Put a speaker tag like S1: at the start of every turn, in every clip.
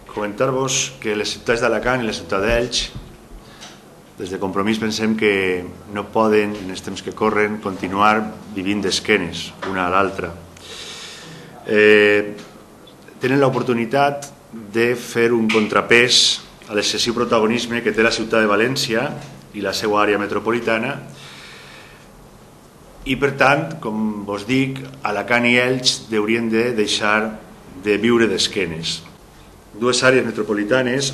S1: Comentar-vos que les ciutats d'Alacant i la ciutat d'Elx, des de Compromís pensem que no poden, en els temps que corren, continuar vivint d'esquenes una a l'altra. Tenen l'oportunitat de fer un contrapès a l'excessiu protagonisme que té la ciutat de València i la seva àrea metropolitana, i per tant, com vos dic, Alacant i Elx haurien de deixar de viure d'esquenes. Dues àrees metropolitanes,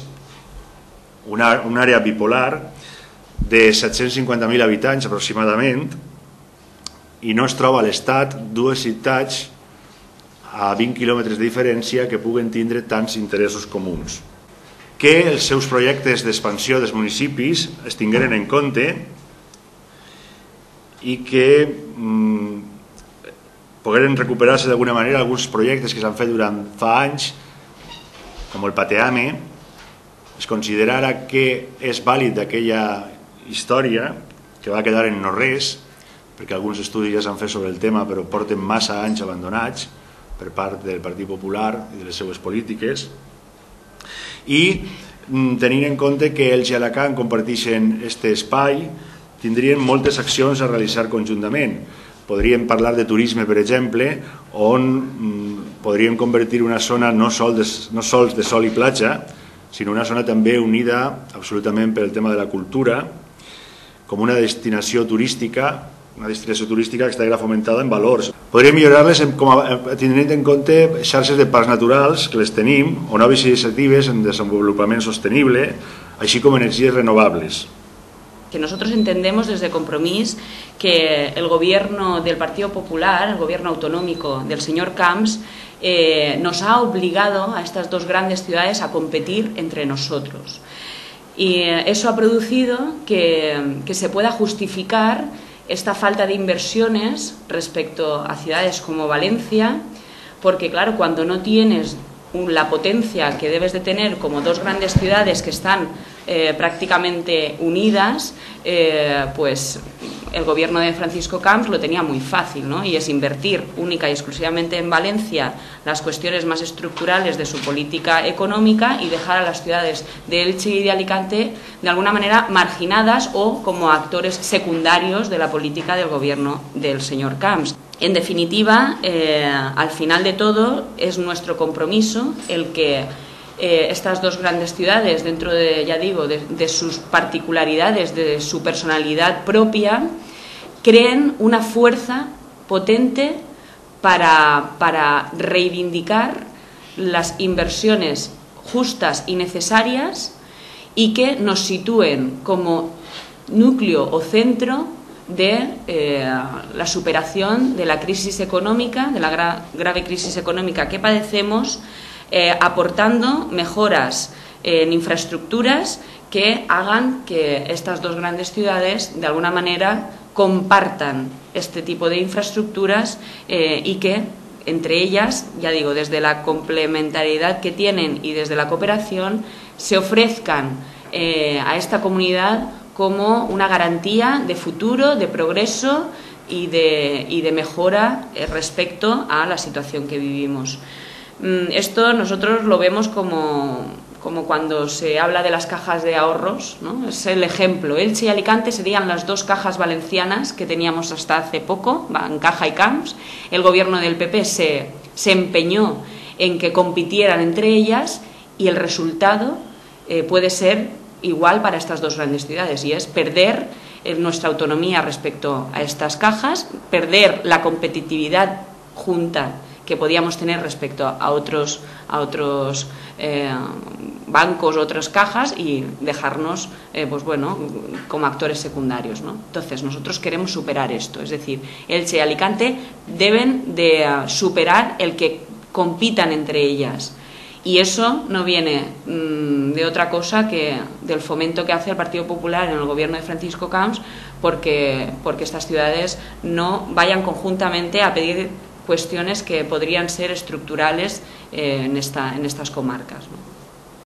S1: una àrea bipolar de 750.000 habitants aproximadament, i no es troba a l'Estat dues ciutats a 20 quilòmetres de diferència que puguen tindre tants interessos comuns. Que els seus projectes d'expansió dels municipis es tingueren en compte i que pogueren recuperar-se d'alguna manera alguns projectes que s'han fet durant fa anys, com el Pateame, es considerara que és vàlid d'aquella història, que va quedar en no res, perquè alguns estudis ja s'han fet sobre el tema, però porten massa anys abandonats per part del Partit Popular i de les seues polítiques, i tenint en compte que Elx i Alacant comparteixen aquest espai, tindrien moltes accions a realitzar conjuntament. Podríem parlar de turisme, per exemple, on podríem convertir una zona no sols de sol i platja, sinó una zona també unida absolutament pel tema de la cultura, com una destinació turística que estarà fomentada en valors. Podríem millorar-les tenint en compte xarxes de parcs naturals, que les tenim, o noves iniciatives en desenvolupament sostenible, així com energies renovables.
S2: Que nosotros entendemos desde Compromís que el gobierno del Partido Popular, el gobierno autonómico del señor Camps, nos ha obligado a estas dos grandes ciudades a competir entre nosotros. Y eso ha producido que se pueda justificar esta falta de inversiones respecto a ciudades como Valencia, porque claro, cuando no tienes la potencia que debes de tener como dos grandes ciudades que están prácticamente unidas, pues el gobierno de Francisco Camps lo tenía muy fácil, ¿no? Y es invertir única y exclusivamente en Valencia las cuestiones más estructurales de su política económica y dejar a las ciudades de Elche y de Alicante de alguna manera marginadas o como actores secundarios de la política del gobierno del señor Camps. En definitiva, al final de todo, es nuestro compromiso el que estas dos grandes ciudades, dentro de, ya digo, de sus particularidades, de su personalidad propia, creen una fuerza potente para reivindicar las inversiones justas y necesarias y que nos sitúen como núcleo o centro de la superación de la crisis económica, de la grave crisis económica que padecemos, aportando mejoras en infraestructuras que hagan que estas dos grandes ciudades de alguna manera compartan este tipo de infraestructuras y que entre ellas, ya digo, desde la complementariedad que tienen y desde la cooperación, se ofrezcan a esta comunidad como una garantía de futuro, de progreso y de mejora respecto a la situación que vivimos. Esto nosotros lo vemos como cuando se habla de las cajas de ahorros, ¿no? Es el ejemplo. Elche y Alicante serían las dos cajas valencianas que teníamos hasta hace poco, Bancaja y Camps. El gobierno del PP se empeñó en que compitieran entre ellas y el resultado puede ser igual para estas dos grandes ciudades, y es perder nuestra autonomía respecto a estas cajas, perder la competitividad junta que podíamos tener respecto a otros bancos, otras cajas, y dejarnos pues bueno, como actores secundarios, ¿no? Entonces nosotros queremos superar esto, es decir, Elche y Alicante deben de superar el que compitan entre ellas. Y eso no viene de otra cosa que del fomento que hace el Partido Popular en el gobierno de Francisco Camps, porque estas ciudades no vayan conjuntamente a pedir cuestiones que podrían ser estructurales en estas comarcas, ¿no?